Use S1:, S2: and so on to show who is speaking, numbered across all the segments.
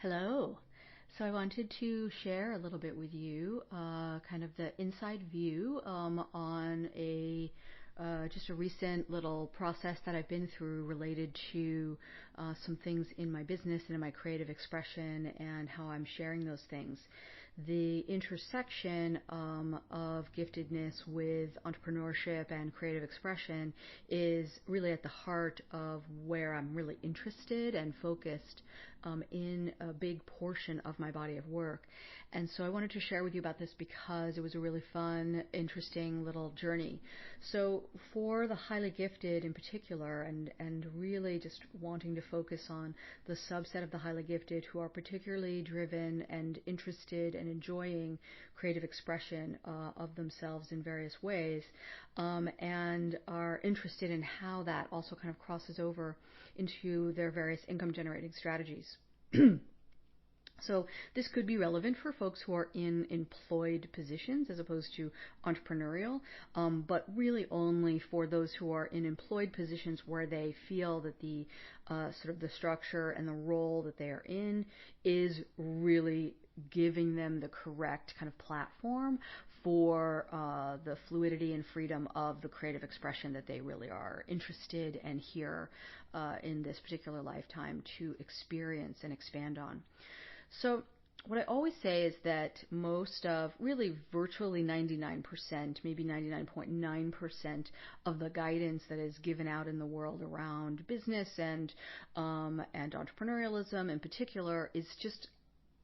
S1: Hello. So I wanted to share a little bit with you, kind of the inside view on a just a recent little process that I've been through related to some things in my business and in my creative expression and how I'm sharing those things. The intersection of giftedness with entrepreneurship and creative expression is really at the heart of where I'm really interested and focused in a big portion of my body of work. And so I wanted to share with you about this because it was a really fun, interesting little journey. So for the highly gifted in particular, and really just wanting to focus on the subset of the highly gifted who are particularly driven and interested and enjoying creative expression of themselves in various ways, and are interested in how that also kind of crosses over into their various income generating strategies. So this could be relevant for folks who are in employed positions as opposed to entrepreneurial, but really only for those who are in employed positions where they feel that the sort of the structure and the role that they are in is really giving them the correct kind of platform for the fluidity and freedom of the creative expression that they really are interested and here in this particular lifetime to experience and expand on. So what I always say is that most of, really virtually 99%, maybe 99.9% of the guidance that is given out in the world around business and entrepreneurialism in particular is just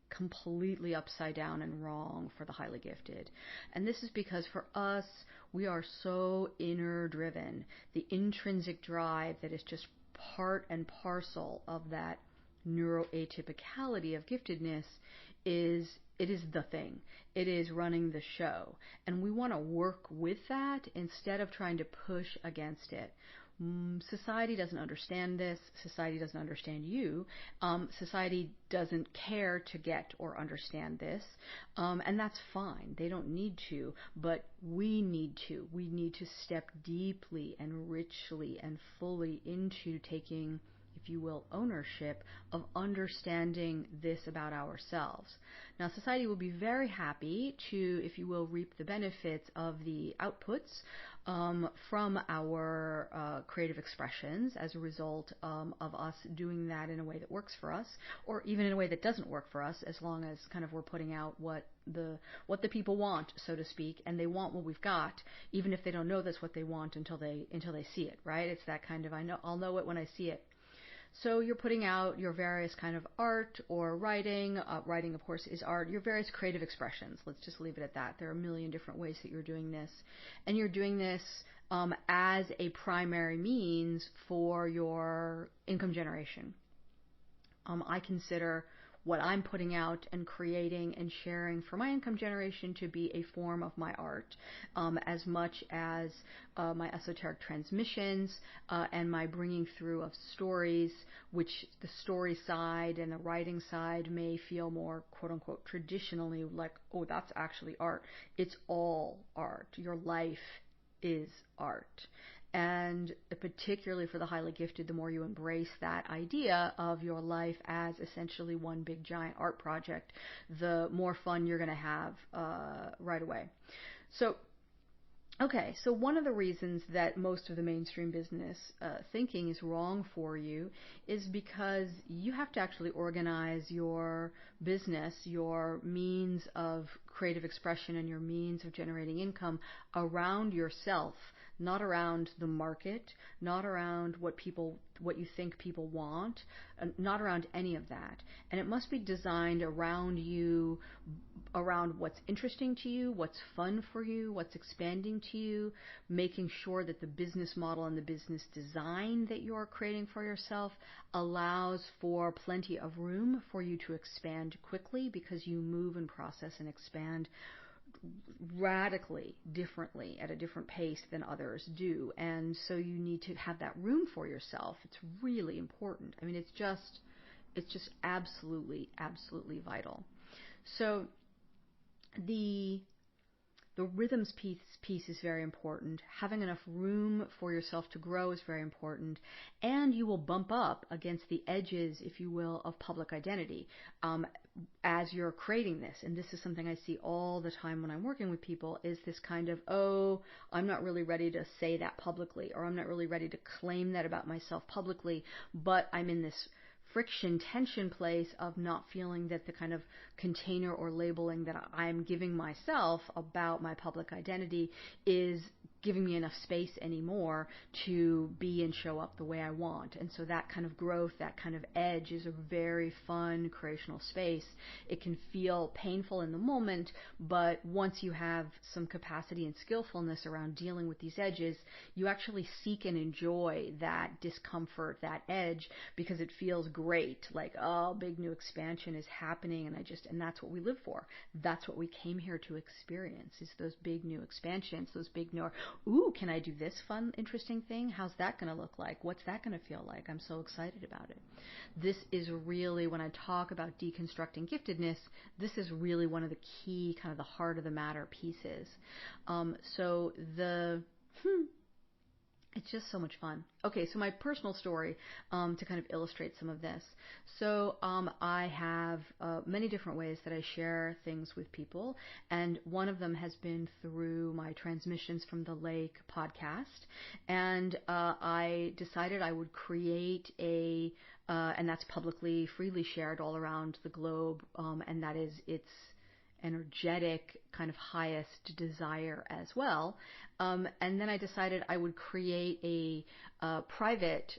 S1: completely upside down and wrong for the highly gifted. And this is because for us, we are so inner driven. The intrinsic drive that is just part and parcel of that neuroatypicality of giftedness is the thing. It is running the show. And we want to work with that instead of trying to push against it. Society doesn't understand this. Society doesn't understand you. Society doesn't care to get or understand this. And that's fine. They don't need to, but we need to. We need to step deeply and richly and fully into taking, if you will, ownership of understanding this about ourselves. Now, society will be very happy to, if you will, reap the benefits of the outputs from our creative expressions as a result of us doing that in a way that works for us, or even in a way that doesn't work for us, as long as kind of we're putting out what the people want, so to speak, and they want what we've got, even if they don't know that's what they want until they see it, right? It's that kind of I'll know it when I see it. So you're putting out your various kind of art or writing. Writing, of course, is art. Your various creative expressions. Let's just leave it at that. There are a million different ways that you're doing this. And you're doing this as a primary means for your income generation. I consider what I'm putting out and creating and sharing for my income generation to be a form of my art, as much as my esoteric transmissions and my bringing through of stories, which the story side and the writing side may feel more quote-unquote traditionally like, oh, that's actually art. It's all art. Your life is art. And particularly for the highly gifted, the more you embrace that idea of your life as essentially one big giant art project, the more fun you're going to have right away. So one of the reasons that most of the mainstream business thinking is wrong for you is because you have to actually organize your business, your means of creative expression and your means of generating income around yourself, not around the market, not around what you think people want, not around any of that. And it must be designed around you, around what's interesting to you, what's fun for you, what's expanding to you, making sure that the business model and the business design that you're creating for yourself allows for plenty of room for you to expand quickly, because you move and process and expand radically differently at a different pace than others do. And so you need to have that room for yourself. It's really important. I mean, it's just absolutely vital. So the The rhythms piece is very important. Having enough room for yourself to grow is very important. And you will bump up against the edges, if you will, of public identity as you're creating this. And this is something I see all the time when I'm working with people, is this kind of, oh, I'm not really ready to say that publicly, or I'm not really ready to claim that about myself publicly, but I'm in this friction, tension place of not feeling that the kind of container or labeling that I'm giving myself about my public identity is giving me enough space anymore to be and show up the way I want. And so that kind of growth, that kind of edge is a very fun creational space. It can feel painful in the moment, but once you have some capacity and skillfulness around dealing with these edges, you actually seek and enjoy that discomfort, that edge, because it feels great. Like, oh, big new expansion is happening, and that's what we live for. That's what we came here to experience, is those big new expansions, those big new, ooh, can I do this fun, interesting thing? How's that going to look like? What's that going to feel like? I'm so excited about it. This is really, when I talk about deconstructing giftedness, this is really one of the key, kind of the heart of the matter pieces. It's just so much fun. Okay, so my personal story to kind of illustrate some of this. So I have many different ways that I share things with people, and one of them has been through my Transmissions from the Lake podcast. And I decided I would create and that's publicly, freely shared all around the globe, and that is its energetic kind of highest desire as well. And then I decided I would create a private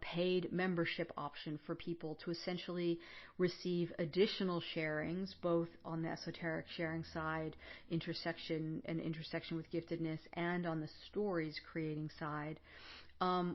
S1: paid membership option for people to essentially receive additional sharings, both on the esoteric sharing side, intersection with giftedness, and on the stories creating side.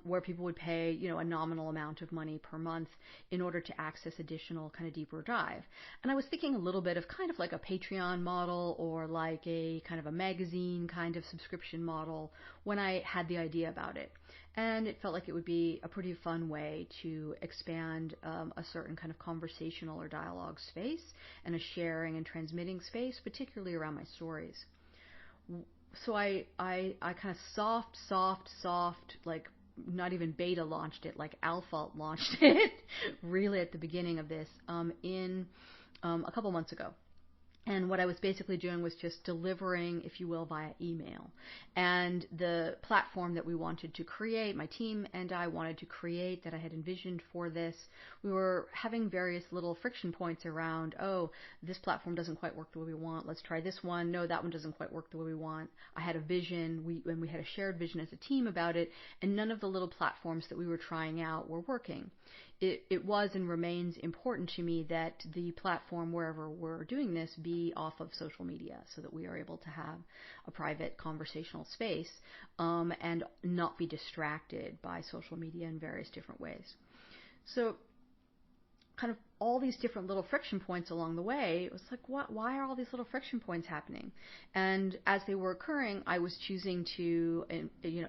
S1: Where people would pay, a nominal amount of money per month in order to access additional kind of deeper dive. And I was thinking a little bit of kind of like a Patreon model, or like a kind of a magazine kind of subscription model, when I had the idea about it. And it felt like it would be a pretty fun way to expand a certain kind of conversational or dialogue space, and a sharing and transmitting space, particularly around my stories. So I kind of soft, like not even beta launched it, like alpha launched it really at the beginning of this in a couple months ago. And what I was basically doing was just delivering, if you will, via email. And the platform that we wanted to create, my team and I wanted to create, that I had envisioned for this, we were having various little friction points around, oh, this platform doesn't quite work the way we want. Let's try this one. No, that one doesn't quite work the way we want. I had a vision, and we had a shared vision as a team about it, and none of the little platforms that we were trying out were working. It was and remains important to me that the platform, wherever we're doing this, be off of social media, so that we are able to have a private conversational space and not be distracted by social media in various different ways. So kind of all these different little friction points along the way, it was like, why are all these little friction points happening? And as they were occurring, I was choosing to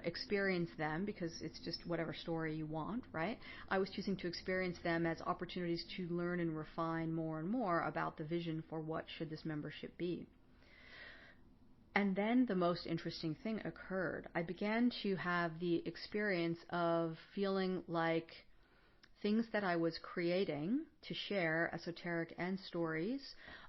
S1: experience them, because it's just whatever story you want, right? I was choosing to experience them as opportunities to learn and refine more and more about the vision for what should this membership be. And then the most interesting thing occurred. I began to have the experience of feeling like things that I was creating to share, esoteric and stories,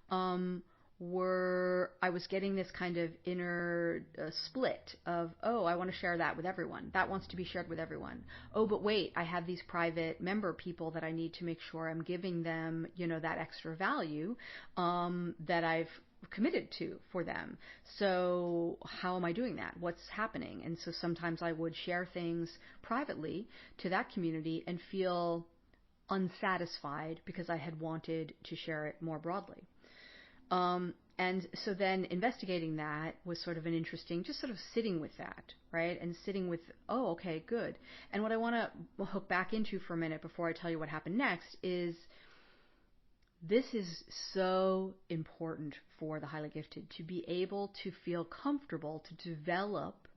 S1: I was getting this kind of inner split of, oh, I want to share that with everyone. That wants to be shared with everyone. Oh, but wait, I have these private member people that I need to make sure I'm giving them, that extra value that I've committed to for them. So how am I doing that? What's happening? And so sometimes I would share things privately to that community and feel unsatisfied because I had wanted to share it more broadly. And so then investigating that was sort of an interesting, just sort of sitting with that, right? And sitting with, oh, okay, good. And what I want to hook back into for a minute before I tell you what happened next is, this is so important for the highly gifted, to be able to feel comfortable, to develop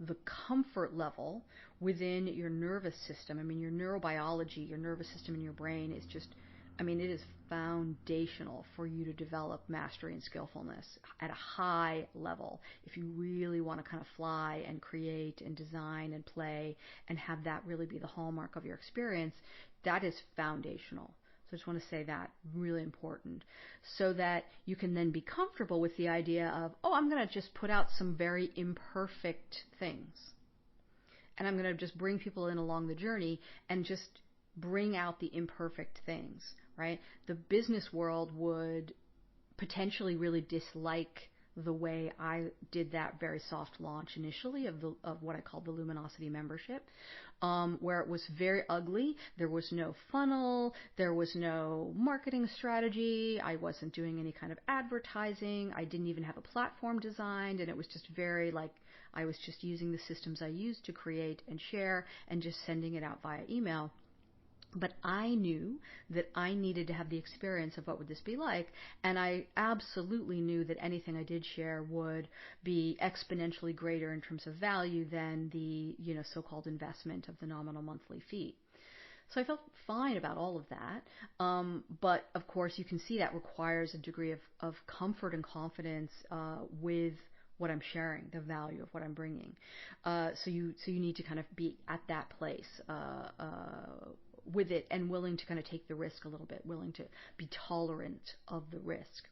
S1: the comfort level within your nervous system. I mean, your neurobiology, your nervous system in your brain is just I mean, it is foundational for you to develop mastery and skillfulness at a high level. If you really want to kind of fly and create and design and play and have that really be the hallmark of your experience, that is foundational. So I just want to say that, really important, so that you can then be comfortable with the idea of, oh, I'm going to just put out some very imperfect things. And I'm going to just bring people in along the journey and just bring out the imperfect things, right? The business world would potentially really dislike the way I did that very soft launch initially of what I called the Luminosity membership, where it was very ugly. There was no funnel. There was no marketing strategy. I wasn't doing any kind of advertising. I didn't even have a platform designed, and it was just very like I was just using the systems I used to create and share and just sending it out via email. But I knew that I needed to have the experience of what would this be like, and I absolutely knew that anything I did share would be exponentially greater in terms of value than the, so-called investment of the nominal monthly fee. So I felt fine about all of that, but of course you can see that requires a degree of comfort and confidence with what I'm sharing, the value of what I'm bringing. So you need to kind of be at that place with it and willing to kind of take the risk a little bit, willing to be tolerant of the risk.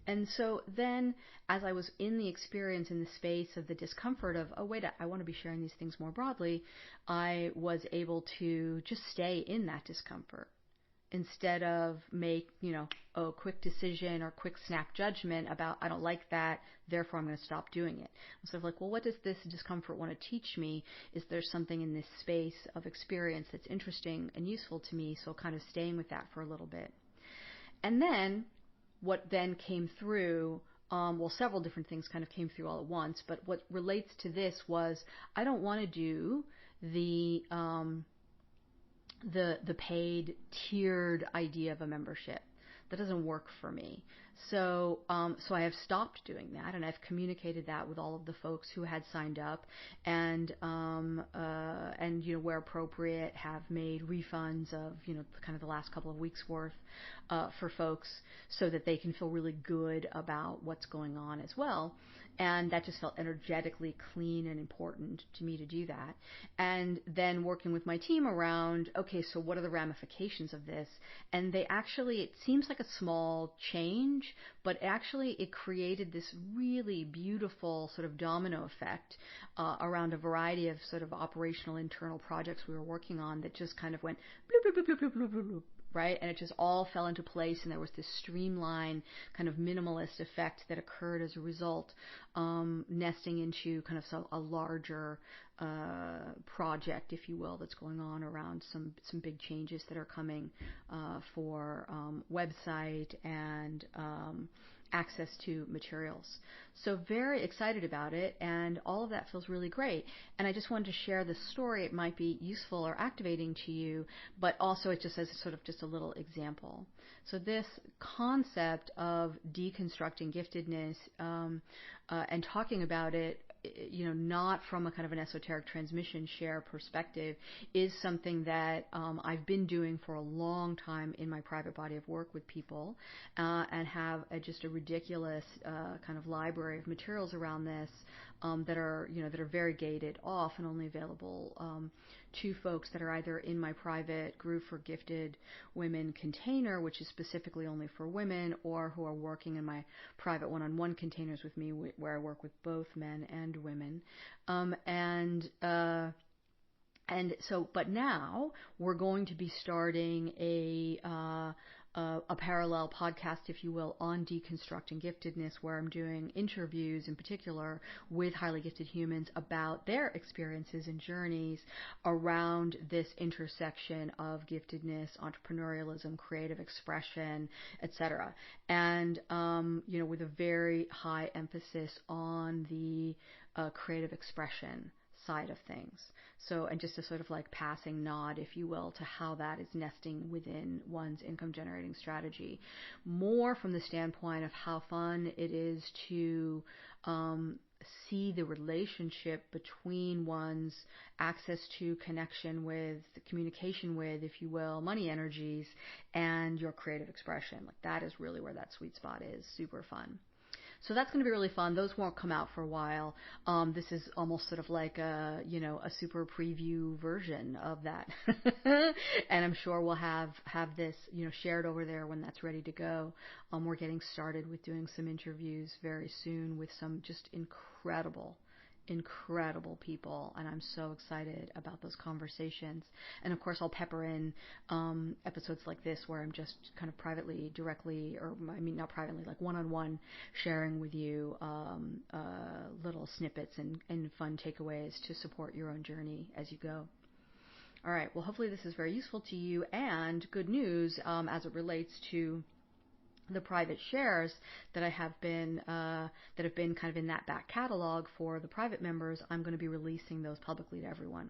S1: And so then as I was in the experience, in the space of the discomfort of, oh, wait, I want to be sharing these things more broadly, I was able to just stay in that discomfort instead of make, a quick decision or quick snap judgment about, I don't like that, therefore I'm going to stop doing it. I'm sort of like, well, what does this discomfort want to teach me? Is there something in this space of experience that's interesting and useful to me? So kind of staying with that for a little bit. And then what then came through, several different things kind of came through all at once, but what relates to this was, I don't want to do the paid tiered idea of a membership. That doesn't work for me. So I have stopped doing that, and I've communicated that with all of the folks who had signed up, and where appropriate, have made refunds of kind of the last couple of weeks worth for folks, so that they can feel really good about what's going on as well. And that just felt energetically clean and important to me to do that. And then working with my team around, okay, so what are the ramifications of this? And it seems like a small change, but actually it created this really beautiful sort of domino effect around a variety of sort of operational internal projects we were working on that just kind of went bloop, bloop, bloop, bloop, bloop, bloop, bloop. Right? And it just all fell into place, and there was this streamlined kind of minimalist effect that occurred as a result, nesting into kind of a larger project, if you will, that's going on around some big changes that are coming for website and access to materials. So very excited about it, and all of that feels really great. And I just wanted to share this story. It might be useful or activating to you, but also it just as sort of just a little example. So this concept of deconstructing giftedness and talking about it, not from a kind of an esoteric transmission share perspective, is something that I've been doing for a long time in my private body of work with people, and have just a ridiculous kind of library of materials around this that are very gated off and only available to folks that are either in my private group for gifted women container, which is specifically only for women, or who are working in my private one-on-one containers with me, where I work with both men and women. But now we're going to be starting a parallel podcast, if you will, on deconstructing giftedness, where I'm doing interviews in particular with highly gifted humans about their experiences and journeys around this intersection of giftedness, entrepreneurialism, creative expression, etc. And, with a very high emphasis on the creative expression side of things. So, and just a sort of like passing nod, if you will, to how that is nesting within one's income generating strategy, more from the standpoint of how fun it is to see the relationship between one's access to, connection with, communication with, if you will, money energies, and your creative expression. Like, that is really where that sweet spot is. Super fun. So that's going to be really fun. Those won't come out for a while. This is almost sort of like a super preview version of that. And I'm sure we'll have this, shared over there when that's ready to go. We're getting started with doing some interviews very soon with some just incredible people, and I'm so excited about those conversations. And of course, I'll pepper in episodes like this where I'm just kind of privately, directly, or I mean not privately, like one-on-one, sharing with you little snippets and fun takeaways to support your own journey as you go. All right, well, hopefully this is very useful to you, and good news as it relates to the private shares that have been kind of in that back catalog for the private members. I'm going to be releasing those publicly to everyone,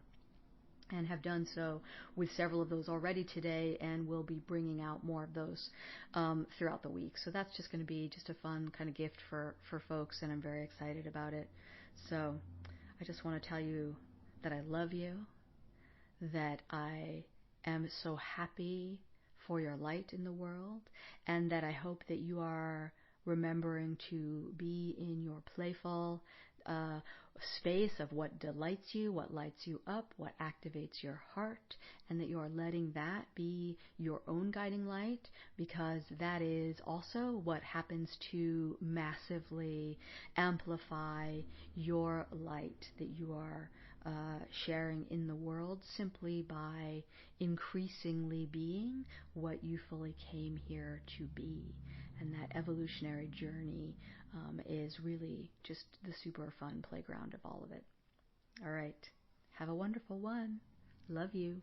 S1: and have done so with several of those already today, and will be bringing out more of those throughout the week. So that's just going to be just a fun kind of gift for folks, and I'm very excited about it. So I just want to tell you that I love you, that I am so happy for your light in the world, and that I hope that you are remembering to be in your playful space of what delights you, what lights you up, what activates your heart, and that you are letting that be your own guiding light, because that is also what happens to massively amplify your light that you are sharing in the world, simply by increasingly being what you fully came here to be. And that evolutionary journey is really just the super fun playground of all of it. All right. Have a wonderful one. Love you.